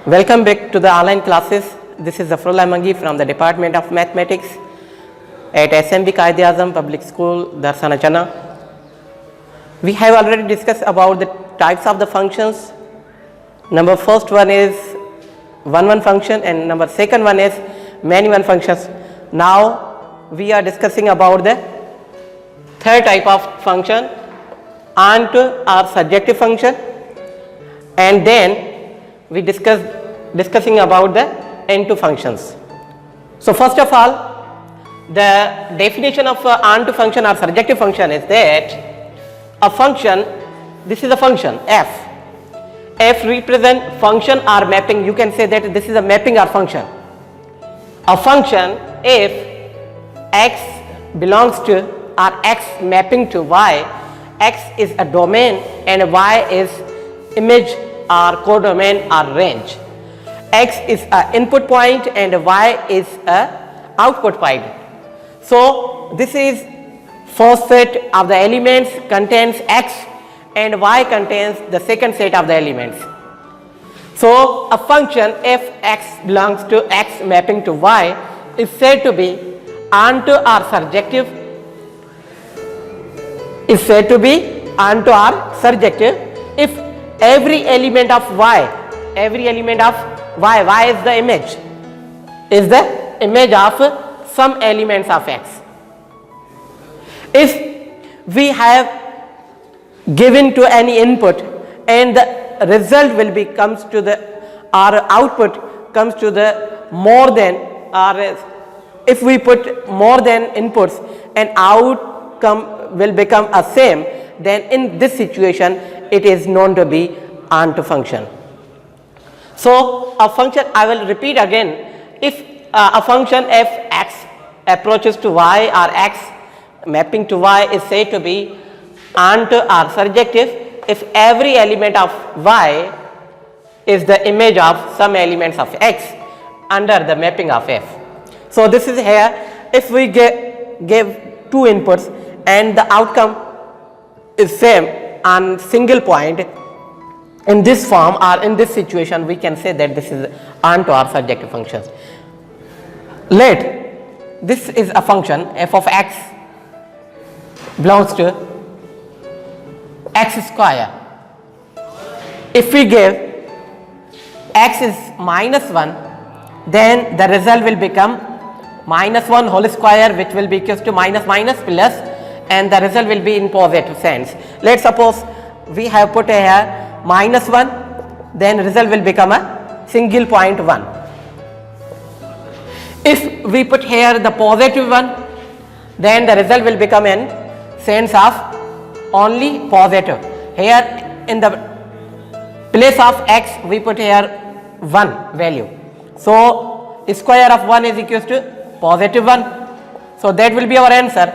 Welcome back to the online classes. This is Zafrullah Mangi from the Department of Mathematics at SMB Qaid-e-Azam Public School, Darsana Chana. We have already discussed about the types of the functions. Number first one is one function and number second one is many functions. Now we are discussing about the third type of function, onto or surjective function, and then we discussing about the n2 functions. So first of all, the definition of onto function or surjective function is that a function, this is a function f. F represent function or mapping. You can say that this is a mapping or function. A function if x belongs to or x mapping to y, x is a domain and y is image or codomain or range. X is a input point and y is a output point. So this is first set of the elements contains x and y contains the second set of the elements. So a function if x belongs to x mapping to y is said to be onto or surjective, if every element of y is the image of some elements of x. If we have given to any input and the result will be comes to the or output comes to the more than, or if we put more than inputs and outcome will become a same, then in this situation it is known to be onto function. So a function, I will repeat again, if a function f x approaches to y or x mapping to y is said to be onto or surjective if every element of y is the image of some elements of x under the mapping of f. So this is here, if we give two inputs and the outcome is same on single point, in this form or in this situation we can say that this is onto or surjective functions. This is a function f of x belongs to x square. If we give x is -1, then the result will become -1 whole square, which will be equals to minus plus, and the result will be in positive sense. Let's suppose we have put here -1, then result will become a single point 1. If we put here the positive 1, then the result will become in sense of only positive. Here in the place of x we put here 1 value. So square of 1 is equals to positive 1. So that will be our answer.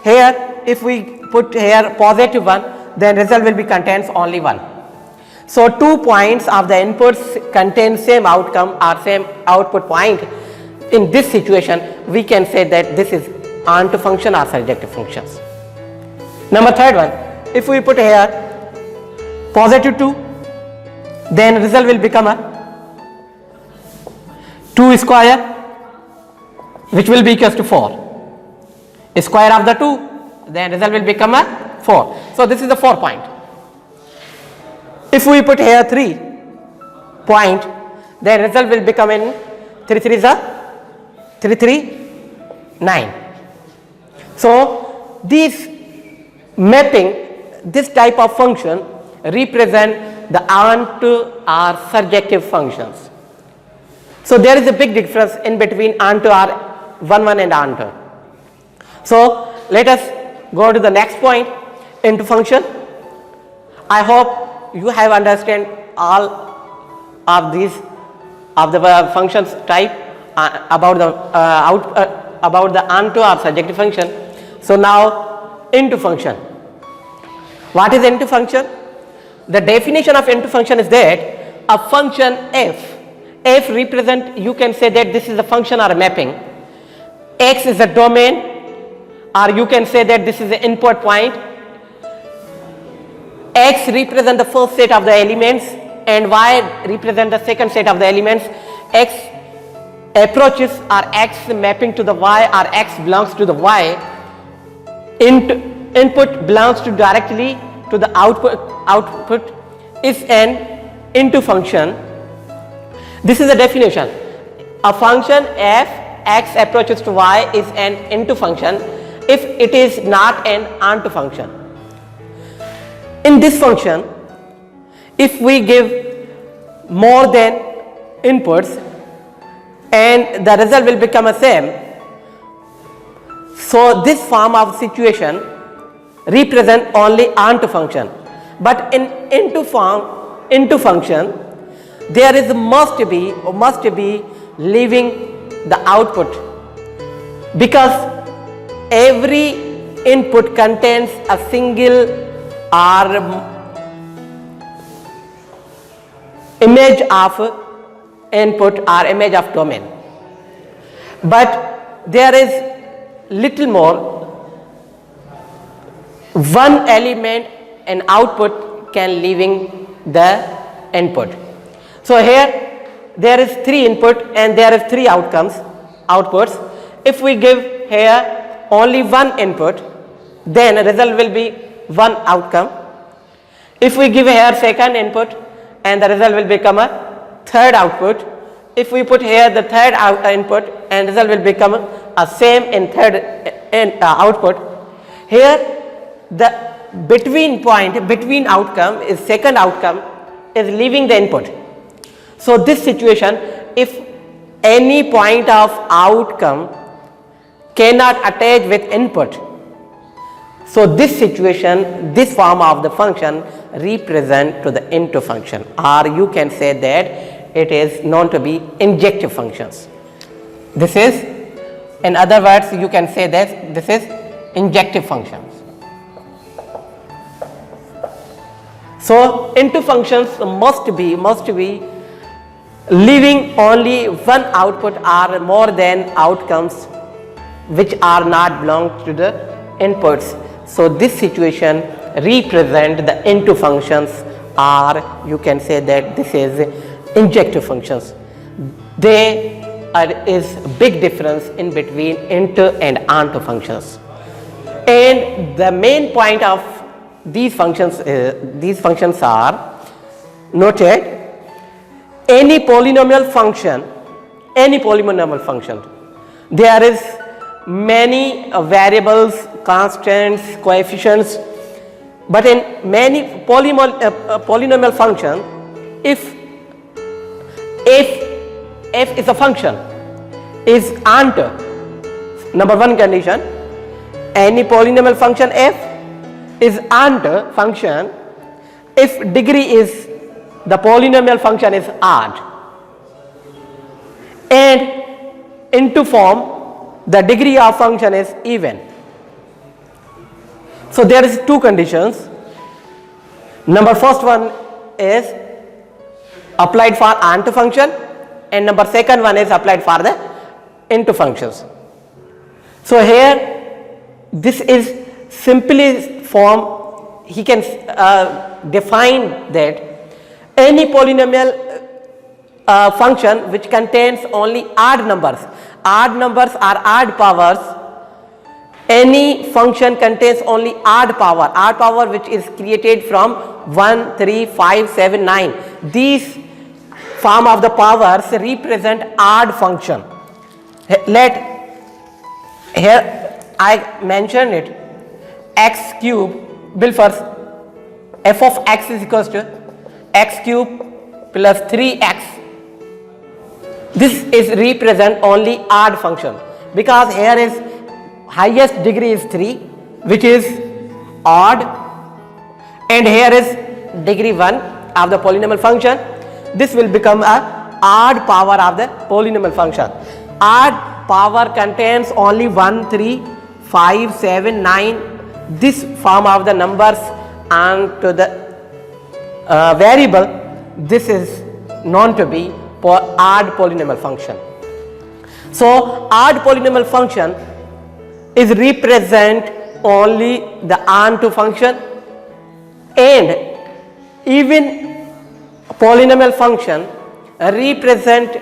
Here if we put here positive 1, then result will be contains only 1. So 2 points of the inputs contain same outcome or same output point. In this situation we can say that this is onto function or surjective functions. Number third one, if we put here positive 2, then result will become a 2 square, which will be equals to 4. Square of the 2, then result will become a 4. So this is the 4 point. If we put here 3 point, then result will become in 3 3 is a 3 3 9. So these mapping, this type of function represent the onto or surjective functions. So there is a big difference in between onto or one and onto. So let us go to the next point, into function. I hope you have understand all of these of the functions type about the onto or surjective function. So now into function. What is into function? The definition of into function is that a function f represent, you can say that this is a function or a mapping. X is a domain, or you can say that this is the input point. X represent the first set of the elements and y represent the second set of the elements. X approaches are x mapping to the y or x belongs to the y. Input belongs to directly to the output is an into function. This is the definition. A function f x approaches to y is an into function if it is not an onto function. In this function, if we give more than inputs and the result will become the same, so this form of situation represent only onto function. But in into function, there is must be leaving the output, because every input contains a single or image of input or image of domain. But there is little more, one element and output can leaving the input. So here there is 3 input and there is 3 outputs. If we give here only 1 input, then result will be 1 outcome. If we give here second input, and the result will become a third output. If we put here the third input, and result will become a same in third output. Here the between outcome is second outcome is leaving the input. So this situation, if any point of outcome cannot attach with input, so this situation, this form of the function represent to the into function, or you can say that it is known to be injective functions. This is, in other words, you can say that this is injective functions. So into functions must be leaving only one output or more than outcomes which are not belong to the inputs. So this situation represent the into functions, or you can say that this is injective functions. There is big difference in between into and onto functions. And the main point of these functions are noted. Any polynomial function, there is many variables, constants, coefficients, but in many polynomial function, if f is a function is onto, number one condition, any polynomial function f is onto function if degree is, the polynomial function is odd, and into form the degree of function is even. So there is 2 conditions. Number first one is applied for onto function, and number second one is applied for the into functions. So here this is simply form, he can define that any polynomial function which contains only odd numbers are odd powers. Any function contains only odd power which is created from 1, 3, 5, 7, 9. These form of the powers represent odd function. Here I mentioned it, x cube will first, f of x is equals to x cube plus 3x. This is represent only odd function, because here is highest degree is 3, which is odd, and here is degree 1 of the polynomial function. This will become a odd power of the polynomial function. Odd power contains only 1, 3, 5, 7, 9. This form of the numbers and to the variable, this is known to be odd polynomial function. So odd polynomial function is represent only the onto function, and even polynomial function represent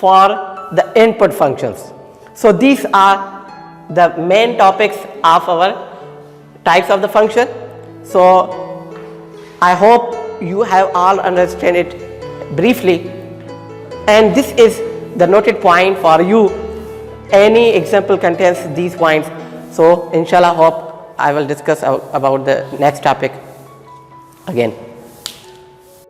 for the input functions. So these are the main topics of our types of the function. So I hope you have all understand it briefly, and this is the noted point for you. Any example contains these points. So inshallah, hope I will discuss about the next topic again.